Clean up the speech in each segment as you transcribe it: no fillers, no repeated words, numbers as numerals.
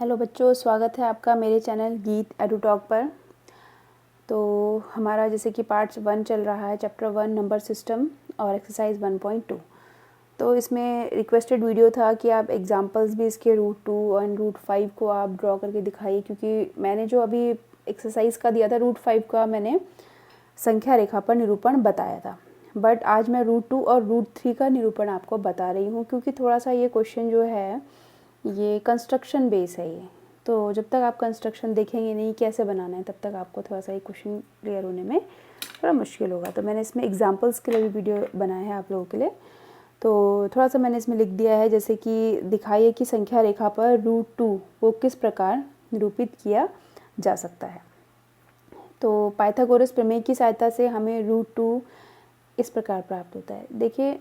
Hello बच्चों, स्वागत है आपका मेरे चैनल गीत एडू टॉक पर। तो हमारा जैसे कि पार्ट 1 चल रहा है, चैप्टर 1 नंबर सिस्टम और एक्सरसाइज 1.2। तो इसमें रिक्वेस्टेड वीडियो था कि आप एग्जांपल्स भी इसके रूट 2 और रूट 5 को आप ड्रॉ करके दिखाइए, क्योंकि मैंने जो अभी एक्सरसाइज का दिया था रूट 5 का मैंने संख्या रेखा पर निरूपण बताया था, बट आज मैं रूट 2 और रूट 3 का निरूपण आपको बता रही हूँ, क्योंकि थोड़ा सा ये क्वेश्चन जो है ये कंस्ट्रक्शन बेस है ये। तो जब तक आप कंस्ट्रक्शन देखेंगे नहीं कैसे बनाना है, तब तक आपको थोड़ा सा ये क्वेश्चन क्लियर होने में थोड़ा मुश्किल होगा। तो मैंने इसमें एग्जांपल्स के लिए भी वीडियो बनाया है आप लोगों के लिए। तो थोड़ा सा मैंने इसमें लिख दिया है, जैसे कि दिखाइए कि संख्या रेखा पर रूट 2 को किस प्रकार निरूपित किया जा सकता है। तो पाइथागोरस प्रमेय की सहायता से हमें रूट 2 इस प्रकार प्राप्त होता है। देखिए,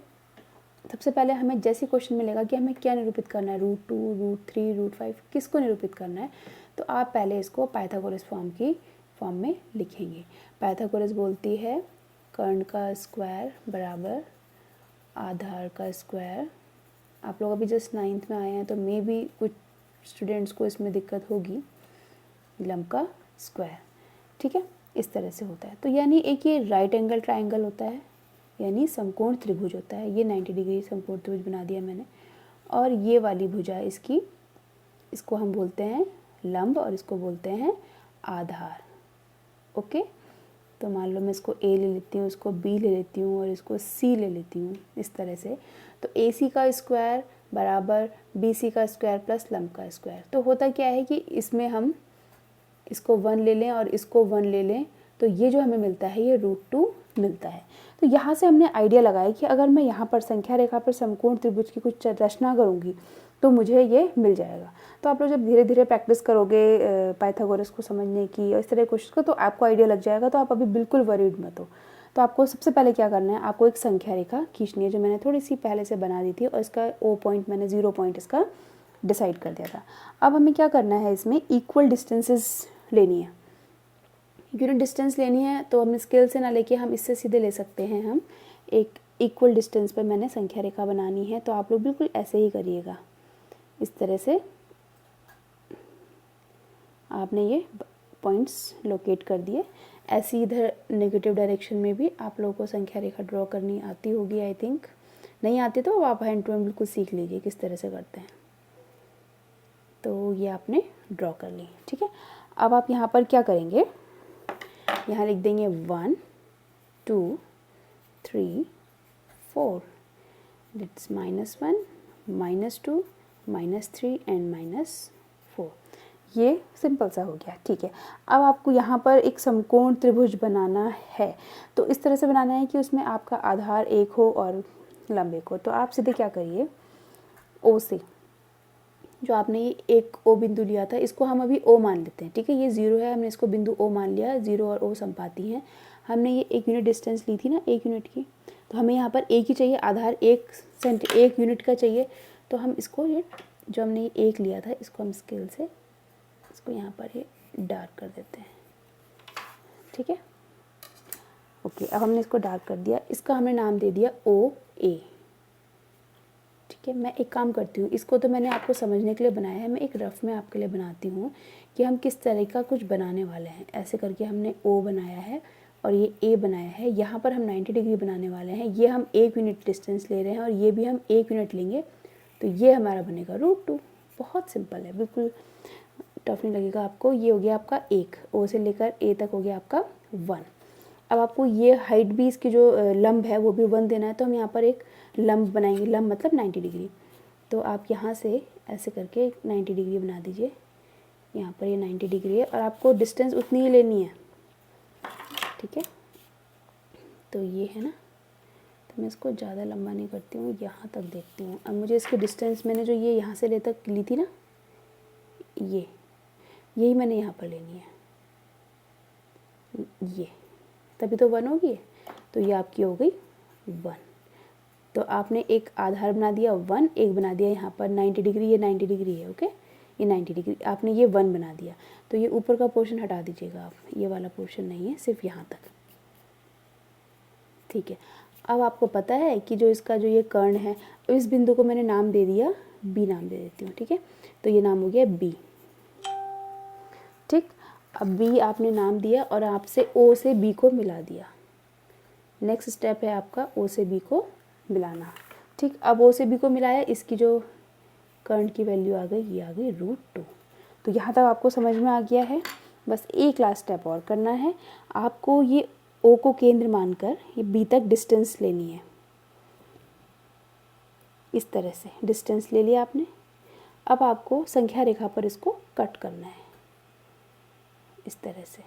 सबसे पहले हमें जैसे क्वेश्चन मिलेगा कि हमें क्या निरूपित करना है, रूट 2, रूट 3, रूट 5 किसको निरूपित करना है, तो आप पहले इसको पाइथागोरस फॉर्म में लिखेंगे। पाइथागोरस बोलती है कर्ण का स्क्वायर बराबर आधार का स्क्वायर। आप लोग अभी जस्ट 9th में आए हैं, तो मे बी कुछ स्टूडेंट्स को इसमें दिक्कत होगी। लंब का स्क्वायर, ठीक है, इस तरह से होता है। तो यानी एक ये राइट एंगल ट्राइंगल होता है, यानी समकोण त्रिभुज होता है। ये 90 डिग्री समकोण त्रिभुज बना दिया मैंने। और ये वाली भुजा इसकी, इसको हम बोलते हैं लंब और इसको बोलते हैं आधार। ओके, तो मान लो मैं इसको ए ले लेती हूँ, इसको बी ले लेती हूँ और इसको सी ले लेती हूँ, इस तरह से। तो ए सी का स्क्वायर बराबर बी सी का स्क्वायर प्लस लंब का स्क्वायर। तो होता क्या है कि इसमें हम इसको 1 ले लें और इसको 1 ले लें, तो ये जो हमें मिलता है ये रूट 2 मिलता है। तो यहाँ से हमने आइडिया लगाया कि अगर मैं यहाँ पर संख्या रेखा पर समकोण त्रिभुज की कुछ रचना करूँगी तो मुझे ये मिल जाएगा। तो आप लोग जब धीरे धीरे प्रैक्टिस करोगे पाइथागोरस को समझने की और इस तरह क्वेश्चन को, तो आपको आइडिया लग जाएगा। तो आप अभी बिल्कुल वरीड मत हो। तो आपको सबसे पहले क्या करना है, आपको एक संख्या रेखा खींचनी है, जो मैंने थोड़ी सी पहले से बना दी थी, और इसका ओ पॉइंट मैंने 0 पॉइंट इसका डिसाइड कर दिया था। अब हमें क्या करना है, इसमें इक्वल डिस्टेंसेस लेनी है, यूनिट डिस्टेंस लेनी है। तो हम स्केल से ना लेके हम इससे सीधे ले सकते हैं। हम एक इक्वल डिस्टेंस पर मैंने संख्या रेखा बनानी है, तो आप लोग बिल्कुल ऐसे ही करिएगा। इस तरह से आपने ये पॉइंट्स लोकेट कर दिए। ऐसी इधर नेगेटिव डायरेक्शन में भी आप लोगों को संख्या रेखा ड्रॉ करनी आती होगी, आई थिंक। नहीं आती तो आप हैंड टू हैंड बिल्कुल सीख लीजिए किस तरह से करते हैं। तो ये आपने ड्रॉ कर ली, ठीक है। अब आप यहाँ पर क्या करेंगे, यहाँ लिख देंगे 1 2 3 4, दैट्स -1 -2 -3 एंड -4। ये सिंपल सा हो गया, ठीक है। अब आपको यहाँ पर एक समकोण त्रिभुज बनाना है। तो इस तरह से बनाना है कि उसमें आपका आधार एक हो और लंब एक हो। तो आप सीधे क्या करिए, ओ से जो आपने ये एक ओ बिंदु लिया था, इसको हम अभी ओ मान लेते हैं, ठीक है। ये 0 है, हमने इसको बिंदु ओ मान लिया। 0 और ओ संपाती हैं। हमने ये 1 यूनिट डिस्टेंस ली थी ना, 1 यूनिट की, तो हमें यहाँ पर एक ही चाहिए, आधार 1 यूनिट का चाहिए। तो हम इसको, ये जो हमने ये 1 लिया था, इसको हम स्केल से इसको यहाँ पर ये डार्क कर देते हैं, ठीक है। ओके, अब हमने इसको डार्क कर दिया। इसका हमने नाम दे दिया ओ ए, ठीक है। मैं एक काम करती हूँ, इसको तो मैंने आपको समझने के लिए बनाया है, मैं एक रफ में आपके लिए बनाती हूँ कि हम किस तरह का कुछ बनाने वाले हैं। ऐसे करके हमने ओ बनाया है और ये ए बनाया है। यहाँ पर हम 90 डिग्री बनाने वाले हैं। ये हम 1 यूनिट डिस्टेंस ले रहे हैं और ये भी हम 1 यूनिट लेंगे। तो ये हमारा बनेगा रूट 2। बहुत सिंपल है, बिल्कुल टफ नहीं लगेगा आपको। ये हो गया आपका 1, ओ से लेकर ए तक हो गया आपका 1। अब आपको ये हाइट भी, इसकी जो लंब है वो भी 1 देना है। तो हम यहाँ पर एक लंब बनाएंगे, लंब मतलब 90 डिग्री। तो आप यहाँ से ऐसे करके 90 डिग्री बना दीजिए। यहाँ पर ये 90 डिग्री है और आपको डिस्टेंस उतनी ही लेनी है, ठीक है। तो ये है ना, तो मैं इसको ज़्यादा लंबा नहीं करती हूँ, यहाँ तक देखती हूँ। अब मुझे इसकी डिस्टेंस, मैंने जो ये यहाँ से ले तक ली थी ना, यही मैंने यहाँ पर लेनी है, ये, तभी तो 1 होगी। तो ये आपकी हो गई 1। तो आपने एक आधार बना दिया 1, एक बना दिया यहाँ पर 90 डिग्री, ये 90 डिग्री है, ओके। ये 90 डिग्री आपने ये 1 बना दिया। तो ये ऊपर का पोर्शन हटा दीजिएगा आप, ये वाला पोर्शन नहीं है, सिर्फ यहाँ तक, ठीक है। अब आपको पता है कि जो इसका जो ये कर्ण है, इस बिंदु को मैंने नाम दे दिया, बी नाम दे देती हूँ, ठीक है। तो ये नाम हो गया बी। ठीक। अब बी आपने नाम दिया और आपसे ओ से बी को मिला दिया। नेक्स्ट स्टेप है आपका ओ से बी को मिलाना। ठीक, अब ओ से बी को मिलाया, इसकी जो करंट की वैल्यू आ गई, ये आ गई √2। तो यहाँ तक आपको समझ में आ गया है। बस एक लास्ट स्टेप और करना है आपको। ये ओ को केंद्र मानकर ये बी तक डिस्टेंस लेनी है। इस तरह से डिस्टेंस ले लिया आपने। अब आपको संख्या रेखा पर इसको कट करना है। इस तरह से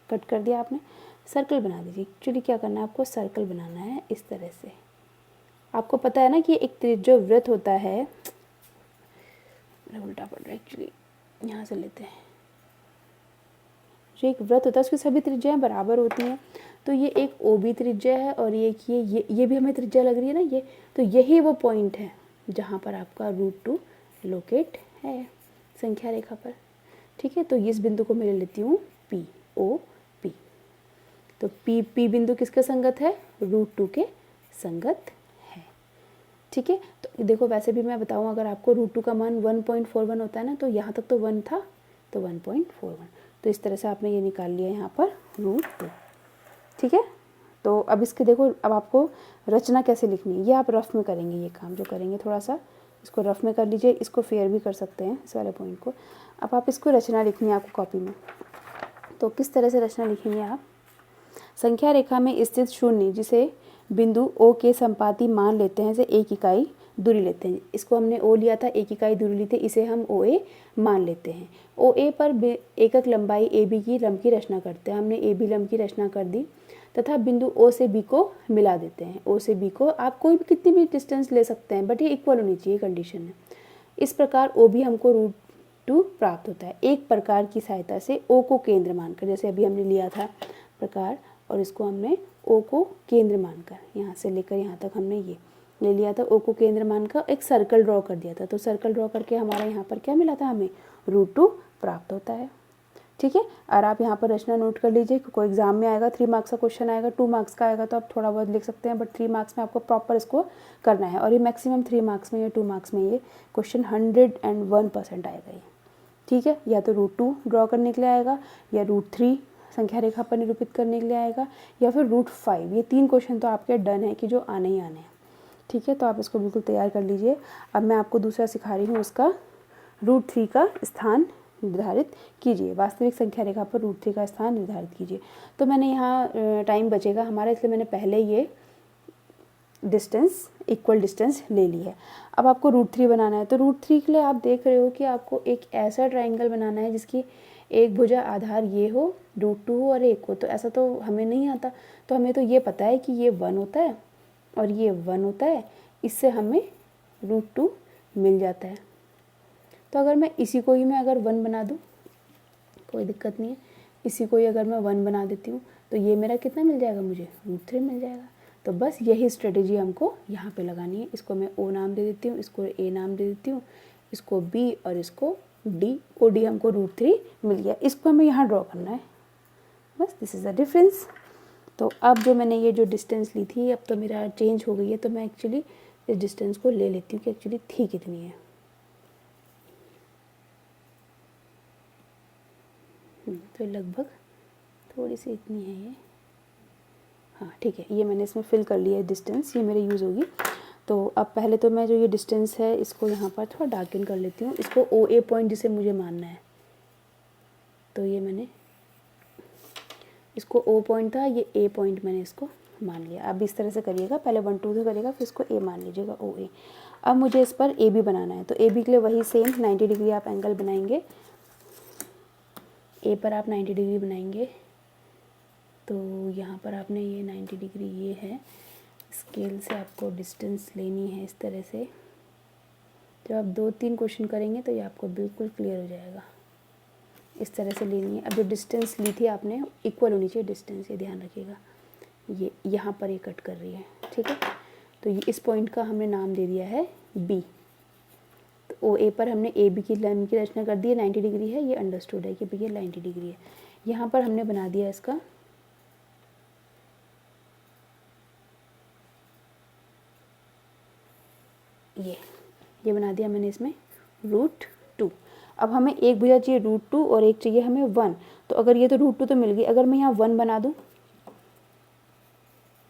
कट कर दिया आपने। सर्कल बना दीजिए। एक्चुअली क्या करना है आपको, सर्कल बनाना है इस तरह से। आपको पता है ना कि एक जो वृत्त होता है, उल्टा पड़ रहा है एक्चुअली, यहाँ से लेते हैं। जो एक वृत्त होता है उसकी सभी त्रिज्याएं बराबर होती हैं। तो ये एक ओ बी त्रिज्या है और ये भी हमें त्रिज्या लग रही है ना, ये तो यही वो पॉइंट है जहाँ पर आपका √2 लोकेट है संख्या रेखा पर। ठीक है, तो इस बिंदु को मैं ले लेती हूँ पी, ओ पी। तो पी बिंदु किसके संगत है, √2 के संगत है। ठीक है, तो देखो वैसे भी मैं बताऊँ, अगर आपको √2 का मान 1.41 होता है ना, तो यहाँ तक तो 1 था, तो 1.41। तो इस तरह से आपने ये निकाल लिया यहाँ पर √2। ठीक है, तो अब इसके देखो, अब आपको रचना कैसे लिखनी है, ये आप रफ में करेंगे। ये काम जो करेंगे थोड़ा सा इसको रफ में कर लीजिए, इसको फेयर भी कर सकते हैं इस वाले पॉइंट को। अब आप इसको रचना लिखनी है आपको कॉपी में। तो किस तरह से रचना लिखेंगे आप, संख्या रेखा में स्थित शून्य जिसे बिंदु ओ के संपाती मान लेते हैं, जैसे 1 इकाई दूरी लेते हैं। इसको हमने ओ लिया था, 1 इकाई दूरी ली थी, इसे हम ओ ए मान लेते हैं। ओ ए पर एकक लंबाई ए बी की लंब की रचना करते हैं। हमने ए बी लंब की रचना कर दी तथा बिंदु ओ से बी को मिला देते हैं। ओ से बी को आप कोई भी कितनी भी डिस्टेंस ले सकते हैं, बट ये इक्वल होनी चाहिए, कंडीशन है। इस प्रकार ओ भी हमको √2 प्राप्त होता है। एक प्रकार की सहायता से ओ को केंद्र मानकर, जैसे अभी हमने लिया था प्रकार, और इसको हमने ओ को केंद्र मानकर यहाँ से लेकर यहाँ तक हमने ये ले लिया था। ओ को केंद्र मानकर एक सर्कल ड्रॉ कर दिया था। तो सर्कल ड्रॉ करके हमारा यहाँ पर क्या मिला था, हमें √2 प्राप्त होता है। ठीक है, और आप यहाँ पर रचना नोट कर लीजिए। कोई एग्जाम में आएगा, 3 मार्क्स का क्वेश्चन आएगा, 2 मार्क्स का आएगा तो आप थोड़ा बहुत लिख सकते हैं, बट 3 मार्क्स में आपको प्रॉपर इसको करना है। और ये मैक्सिमम 3 मार्क्स में या 2 मार्क्स में ये क्वेश्चन 101% आएगा ये। ठीक है, या तो √2 ड्रॉ करने के लिए आएगा, या √3 संख्या रेखा पर निरूपित करने के लिए आएगा, या फिर √5। ये 3 क्वेश्चन तो आपके डन है कि जो आने ही आने हैं। ठीक है, तो आप इसको बिल्कुल तैयार कर लीजिए। अब मैं आपको दूसरा सिखा रही हूँ, उसका √3 का स्थान निर्धारित कीजिए। वास्तविक संख्या रेखा पर √3 का स्थान निर्धारित कीजिए। तो मैंने यहाँ टाइम बचेगा हमारा, इसलिए मैंने पहले ये डिस्टेंस, इक्वल डिस्टेंस ले ली है। अब आपको √3 बनाना है। तो √3 के लिए आप देख रहे हो कि आपको एक ऐसा ट्राइंगल बनाना है जिसकी एक भुजा आधार ये हो, √2 हो और 1 हो। तो ऐसा तो हमें नहीं आता, तो हमें तो ये पता है कि ये 1 होता है और ये 1 होता है, इससे हमें √2 मिल जाता है। तो अगर मैं इसी को ही मैं अगर 1 बना दूँ, कोई दिक्कत नहीं है, इसी को ही अगर मैं 1 बना देती हूँ, तो ये मेरा कितना मिल जाएगा, मुझे √3 मिल जाएगा। तो बस यही स्ट्रेटेजी हमको यहाँ पे लगानी है। इसको मैं ओ नाम दे देती हूँ, इसको ए नाम दे देती हूँ, इसको बी और इसको डी। ओ डी हमको √3 मिल गया, इसको हमें यहाँ ड्रॉ करना है। बस दिस इज़ द डिफरेंस। तो अब जो मैंने ये जो डिस्टेंस ली थी, अब तो मेरा चेंज हो गई है, तो मैं एक्चुअली इस डिस्टेंस को ले लेती हूँ कि एक्चुअली थी कितनी है। तो लगभग थोड़ी सी इतनी है ये। हाँ ठीक है, ये मैंने इसमें फिल कर लिया है डिस्टेंस, ये मेरे यूज़ होगी। तो अब पहले तो मैं जो ये डिस्टेंस है इसको यहाँ पर थोड़ा डार्कन कर लेती हूँ। इसको ओ ए पॉइंट जिसे मुझे मानना है, तो ये मैंने इसको ओ पॉइंट था, ये ए पॉइंट मैंने इसको मान लिया। अब इस तरह से करिएगा, पहले 1 2 से करिएगा, फिर इसको ए मान लीजिएगा, ओ ए। अब मुझे इस पर ए बी बनाना है। तो ए बी के लिए वही सेम 90 डिग्री आप एंगल बनाएंगे। ए पर आप 90 डिग्री बनाएंगे, तो यहाँ पर आपने ये 90 डिग्री ये है। स्केल से आपको डिस्टेंस लेनी है इस तरह से। जब आप 2-3 क्वेश्चन करेंगे तो ये आपको बिल्कुल क्लियर हो जाएगा। इस तरह से लेनी है। अब जो डिस्टेंस ली थी आपने, इक्वल होनी चाहिए डिस्टेंस, ये ध्यान रखिएगा। ये यहाँ पर ये कट कर रही है, ठीक है। तो ये इस पॉइंट का हमने नाम दे दिया है बी। तो ओ ए पर हमने ए बी की लाइन की रचना कर दी है, 90 डिग्री है, ये अंडरस्टूड है कि भैया 90 डिग्री है। यहाँ पर हमने बना दिया इसका ये बना दिया मैंने इसमें √2। अब हमें एक भुजा चाहिए √2 और एक चाहिए हमें 1। तो अगर ये तो √2 तो मिल गई, अगर मैं यहाँ 1 बना दूँ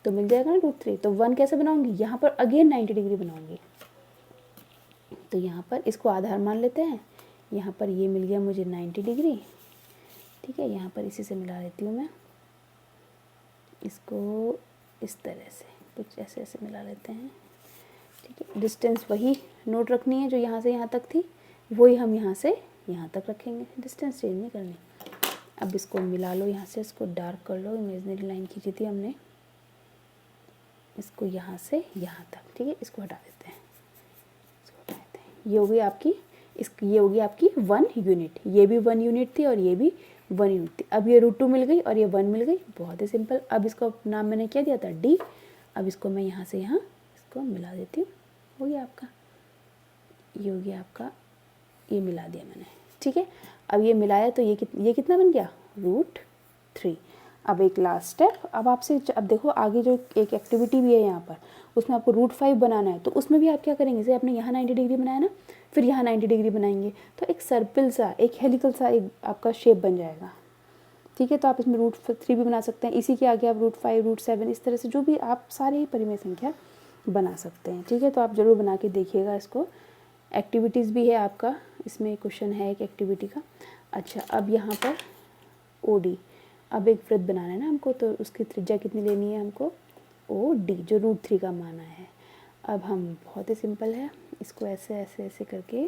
तो मिल जाएगा ना √3। तो 1 कैसे बनाऊंगी, यहाँ पर अगेन 90 डिग्री बनाऊंगी। तो यहाँ पर इसको आधार मान लेते हैं, यहाँ पर ये मिल गया मुझे 90 डिग्री। ठीक है, यहाँ पर इसी से मिला लेती हूँ मैं इसको, इस तरह से कुछ ऐसे ऐसे मिला लेते हैं। ठीक है, डिस्टेंस वही नोट रखनी है जो यहाँ से यहाँ तक थी, वही हम यहाँ से यहाँ तक रखेंगे, डिस्टेंस चेंज नहीं करनी। अब इसको मिला लो, यहाँ से इसको डार्क कर लो, इमेजिनरी लाइन खींची थी हमने, इसको यहाँ से यहाँ तक। ठीक है, इसको हटा देते हैं, इसको हटा देते हैं। ये होगी आपकी ये होगी आपकी 1 यूनिट, ये भी 1 यूनिट थी और ये भी 1 यूनिट थी। अब ये √2 मिल गई और ये 1 मिल गई, बहुत ही सिंपल। अब इसका नाम मैंने क्या दिया था, D। अब इसको मैं यहाँ से यहाँ इसको मिला देती हूँ, हो गया आपका, ये हो गया आपका, ये मिला दिया मैंने। ठीक है, अब ये मिलाया तो ये कितना बन गया, √3। अब एक लास्ट स्टेप, अब आपसे अब देखो आगे जो एक एक्टिविटी भी है यहाँ पर, उसमें आपको √5 बनाना है। तो उसमें भी आप क्या करेंगे, जैसे आपने यहाँ 90 डिग्री बनाया ना, फिर यहाँ 90 डिग्री बनाएंगे, तो एक सर्पिल सा, एक हेलिकल सा एक आपका शेप बन जाएगा। ठीक है, तो आप इसमें √3 भी बना सकते हैं, इसी के आगे आप √5, √7 इस तरह से जो भी आप सारे ही परिमेय संख्या बना सकते हैं। ठीक है, तो आप ज़रूर बना के देखिएगा इसको। एक्टिविटीज़ भी है आपका, इसमें क्वेश्चन है एक एक्टिविटी का। अच्छा, अब यहाँ पर OD, अब एक वृत्त बनाना है ना हमको, तो उसकी त्रिज्या कितनी लेनी है हमको, OD, जो √3 का माना है। अब हम बहुत ही सिंपल है, इसको ऐसे ऐसे ऐसे करके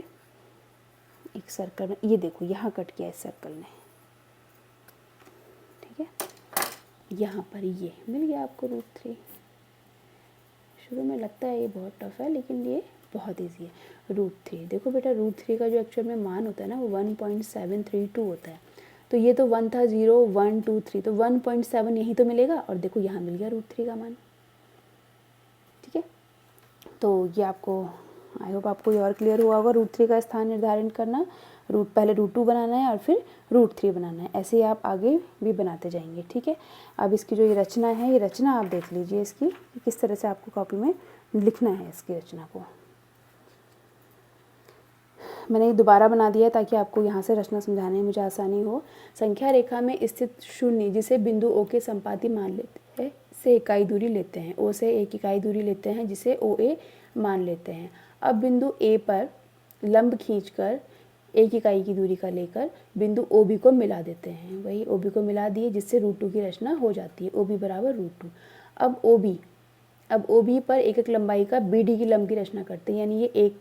एक सर्कल में, ये देखो यहाँ कट किया इस सर्कल ने। ठीक है, यहाँ पर ये मिल गया आपको √3। शुरू में लगता है ये बहुत टफ है, लेकिन ये बहुत ईजी है। √3 देखो बेटा, √3 का जो एक्चुअल में मान होता है ना, वो 1.732 होता है। तो ये तो 1 था, 0 1 2 3, तो 1.7 यहीं तो मिलेगा, और देखो यहाँ मिल गया √3 का मान। ठीक है, तो ये आपको, आई होप आपको ये और क्लियर हुआ होगा। √3 का स्थान निर्धारण करना, पहले √2 बनाना है और फिर √3 बनाना है, ऐसे ही आप आगे भी बनाते जाएंगे। ठीक है, अब इसकी जो ये रचना है, ये रचना आप देख लीजिए इसकी, किस तरह से आपको कॉपी में लिखना है इसकी रचना को। मैंने ये दोबारा बना दिया ताकि आपको यहाँ से रचना समझाने में मुझे आसानी हो। संख्या रेखा में स्थित शून्य, जिसे बिंदु O के संपाती मान लेते हैं, से इकाई दूरी लेते हैं। O से 1 इकाई दूरी लेते हैं, जिसे OA मान लेते हैं। अब बिंदु A पर लंब खींचकर 1 इकाई की दूरी का लेकर बिंदु OB को मिला देते हैं। वही OB को मिला दिए, जिससे √2 की रचना हो जाती है, OB बराबर √2। अब OB पर एक लंबाई का BD की लंब की रचना करते हैं, यानी ये 1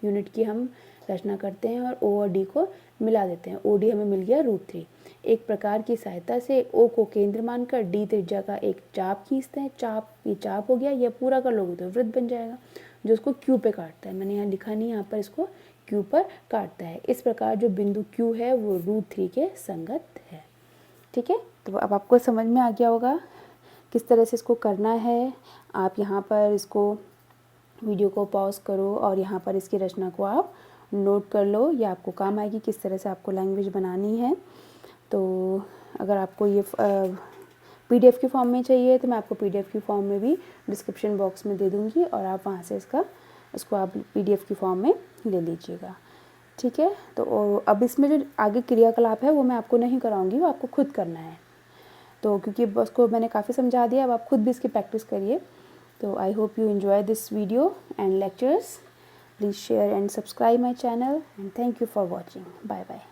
यूनिट की हम रचना करते हैं और O और D को मिला देते हैं। OD हमें मिल गया √3। एक प्रकार की सहायता से O को केंद्र मानकर D त्रिज्या का एक चाप खींचते हैं। ये चाप हो गया, यह पूरा कर लोगे तो वृत्त बन जाएगा, जो उसको Q पे काटता है। मैंने यहाँ लिखा नहीं, यहाँ पर इसको Q पर काटता है। इस प्रकार जो बिंदु Q है वो √3 के संगत है। ठीक है, तो अब आपको समझ में आ गया होगा किस तरह से इसको करना है। आप यहाँ पर इसको वीडियो को पॉज करो और यहाँ पर इसकी रचना को आप नोट कर लो, ये आपको काम आएगी किस तरह से आपको लैंग्वेज बनानी है। तो अगर आपको ये PDF की फॉर्म में चाहिए तो मैं आपको PDF की फॉर्म में भी डिस्क्रिप्शन बॉक्स में दे दूँगी, और आप वहाँ से इसको आप PDF की फॉर्म में ले लीजिएगा। ठीक है, तो अब इसमें जो आगे क्रियाकलाप है वो मैं आपको नहीं कराऊँगी, वो आपको खुद करना है। तो क्योंकि उसको मैंने काफ़ी समझा दिया, अब आप खुद भी इसकी प्रैक्टिस करिए। तो I hope you enjoy this video and lectures. Please share and subscribe my channel, and thank you for watching. Bye bye.